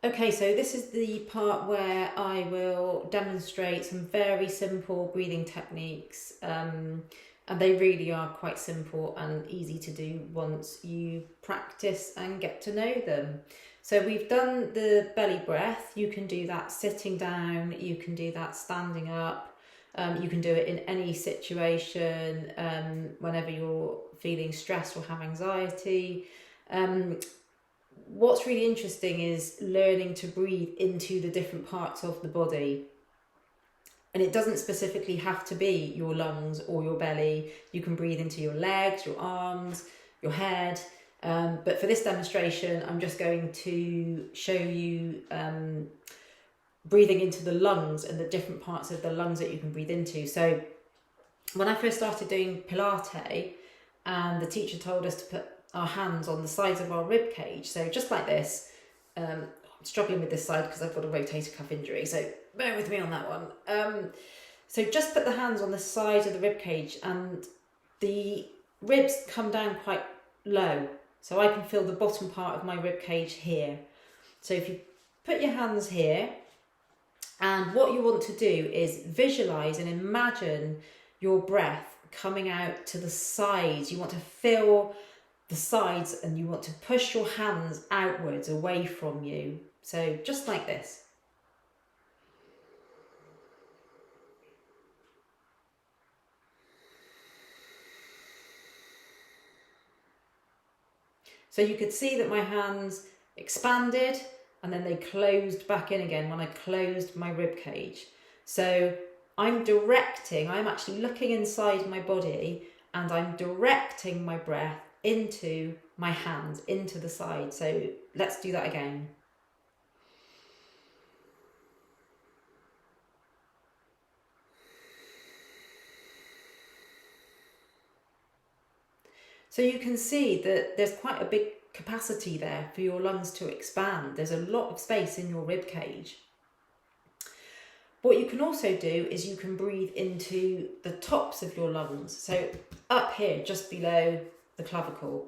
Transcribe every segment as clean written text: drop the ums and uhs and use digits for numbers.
Okay, so this is the part where I will demonstrate some very simple breathing techniques, and they really are quite simple and easy to do once you practice and get to know them. So we've done the belly breath. You can do that sitting down, you can do that standing up, you can do it in any situation, whenever you're feeling stressed or have anxiety. What's really interesting is learning to breathe into the different parts of the body. And it doesn't specifically have to be your lungs or your belly. You can breathe into your legs, your arms, your head. But for this demonstration, I'm just going to show you breathing into the lungs and the different parts of the lungs that you can breathe into. So when I first started doing Pilates, and the teacher told us to put our hands on the sides of our rib cage, so just like this. I'm struggling with this side because I've got a rotator cuff injury, so bear with me on that one. So just put the hands on the sides of the rib cage, and the ribs come down quite low, so I can feel the bottom part of my rib cage here. So if you put your hands here, and what you want to do is visualize and imagine your breath coming out to the sides. You want to feel the sides, and you want to push your hands outwards away from you. So just like this. So you could see that my hands expanded and then they closed back in again when I closed my rib cage. So I'm actually looking inside my body, and I'm directing my breath into my hands, into the side. So let's do that again. So you can see that there's quite a big capacity there for your lungs to expand. There's a lot of space in your rib cage. What you can also do is you can breathe into the tops of your lungs. So up here, just below the clavicle.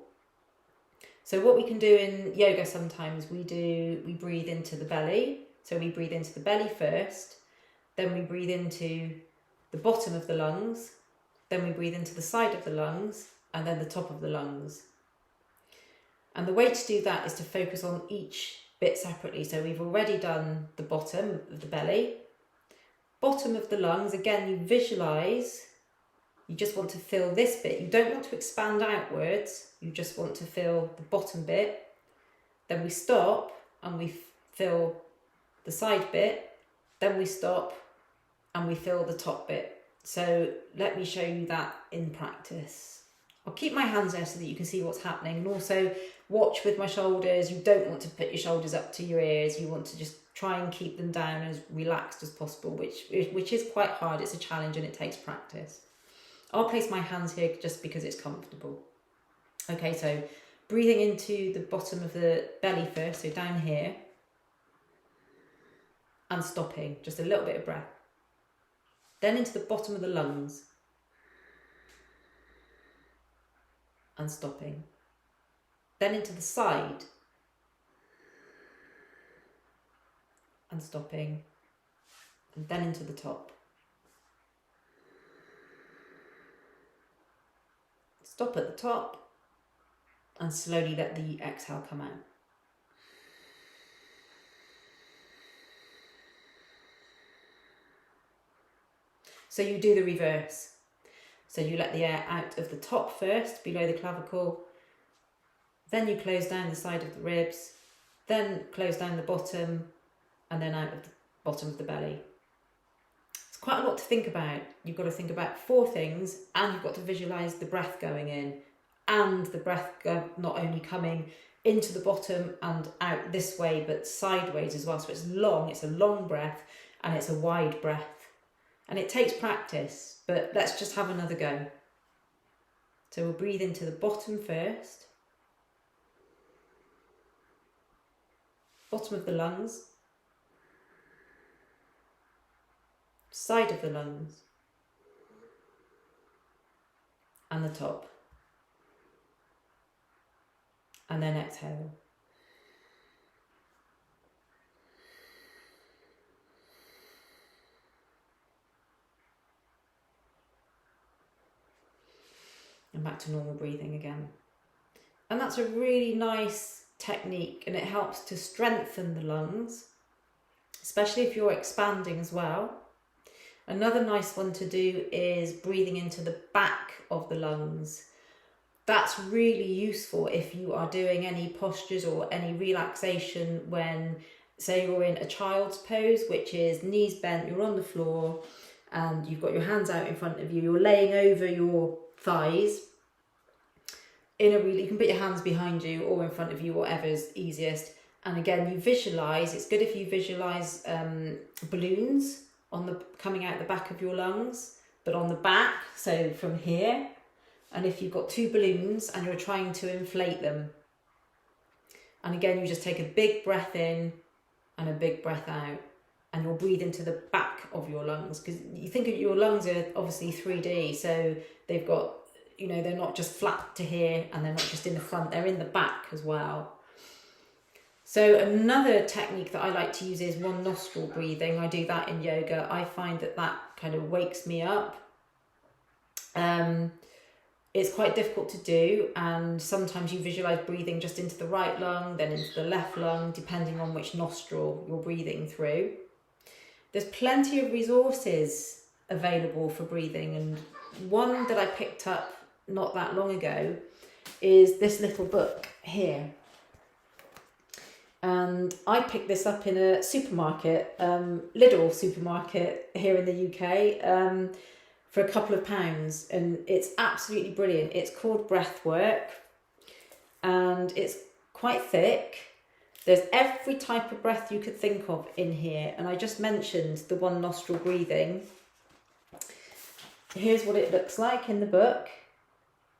So what we can do in yoga sometimes, we breathe into the belly. So we breathe into the belly first, then we breathe into the bottom of the lungs, then we breathe into the side of the lungs, and then the top of the lungs. And the way to do that is to focus on each bit separately. So we've already done the bottom of the belly. Bottom of the lungs, again, you visualize. You just want to feel this bit. You don't want to expand outwards. You just want to feel the bottom bit. Then we stop and we feel the side bit. Then we stop and we feel the top bit. So let me show you that in practice. I'll keep my hands there so that you can see what's happening, and also watch with my shoulders. You don't want to put your shoulders up to your ears. You want to just try and keep them down as relaxed as possible, which is quite hard. It's a challenge and it takes practice. I'll place my hands here just because it's comfortable. Okay, so breathing into the bottom of the belly first, so down here, and stopping, just a little bit of breath. Then into the bottom of the lungs, and stopping. Then into the side, and stopping, and then into the top. Stop at the top and slowly let the exhale come out. So you do the reverse. So you let the air out of the top first, below the clavicle, then you close down the side of the ribs, then close down the bottom, and then out of the bottom of the belly. It's quite a lot to think about. You've got to think about 4 things, and you've got to visualise the breath going in, and the breath not only coming into the bottom and out this way, but sideways as well. So it's a long breath, and it's a wide breath. And it takes practice, but let's just have another go. So we'll breathe into the bottom first, bottom of the lungs, side of the lungs, and the top. And then exhale. and back to normal breathing again. And that's a really nice technique, and it helps to strengthen the lungs, especially if you're expanding as well. Another nice one to do is breathing into the back of the lungs. That's really useful if you are doing any postures or any relaxation when, say, you're in a child's pose, which is knees bent, you're on the floor and you've got your hands out in front of you, you're laying over your thighs. You can put your hands behind you or in front of you, whatever's easiest. And again, you visualise, it's good if you visualise balloons coming out the back of your lungs, but on the back, so from here. And if you've got 2 balloons and you're trying to inflate them. And again, you just take a big breath in and a big breath out, and you'll breathe into the back of your lungs, because you think of your lungs are obviously 3D, so they've got, they're not just flat to here and they're not just in the front, they're in the back as well. So another technique that I like to use is 1 nostril breathing. I do that in yoga. I find that kind of wakes me up. It's quite difficult to do, and sometimes you visualize breathing just into the right lung, then into the left lung, depending on which nostril you're breathing through. There's plenty of resources available for breathing, and one that I picked up not that long ago is this little book here. And I picked this up in a supermarket, Lidl supermarket here in the UK, for a couple of pounds, and it's absolutely brilliant. It's called Breathwork, and it's quite thick. There's every type of breath you could think of in here, and I just mentioned the 1 nostril breathing. Here's what it looks like in the book.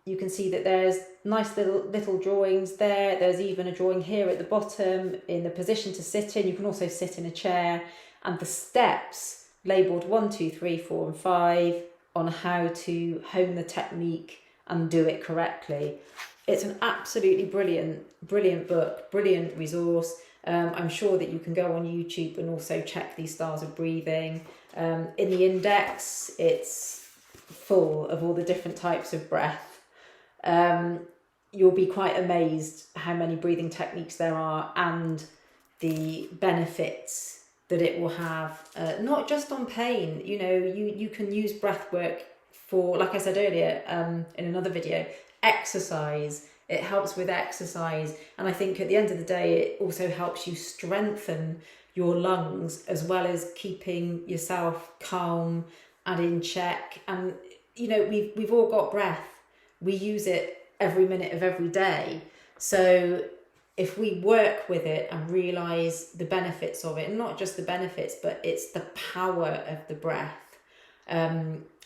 You can see that there's nice little drawings there. There's even a drawing here at the bottom in the position to sit in. You can also sit in a chair, and the steps labelled 1, 2, 3, 4 and 5 on how to hone the technique and do it correctly. It's an absolutely brilliant book, brilliant resource. I'm sure that you can go on YouTube and also check these styles of breathing. In the index, it's full of all the different types of breath. You'll be quite amazed how many breathing techniques there are and the benefits that it will have, not just on pain. You can use breath work for, like I said earlier in another video, exercise. It helps with exercise, and I think at the end of the day it also helps you strengthen your lungs, as well as keeping yourself calm and in check. And we've all got breath, we use it every minute of every day. So if we work with it and realise the benefits of it, and not just the benefits, but it's the power of the breath.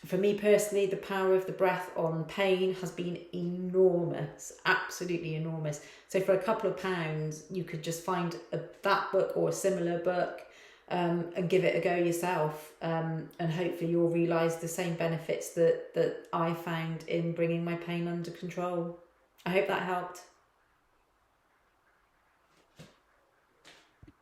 For me personally, the power of the breath on pain has been enormous, absolutely enormous. So for a couple of pounds, you could just find that book or a similar book and give it a go yourself. And hopefully you'll realise the same benefits that I found in bringing my pain under control. I hope that helped.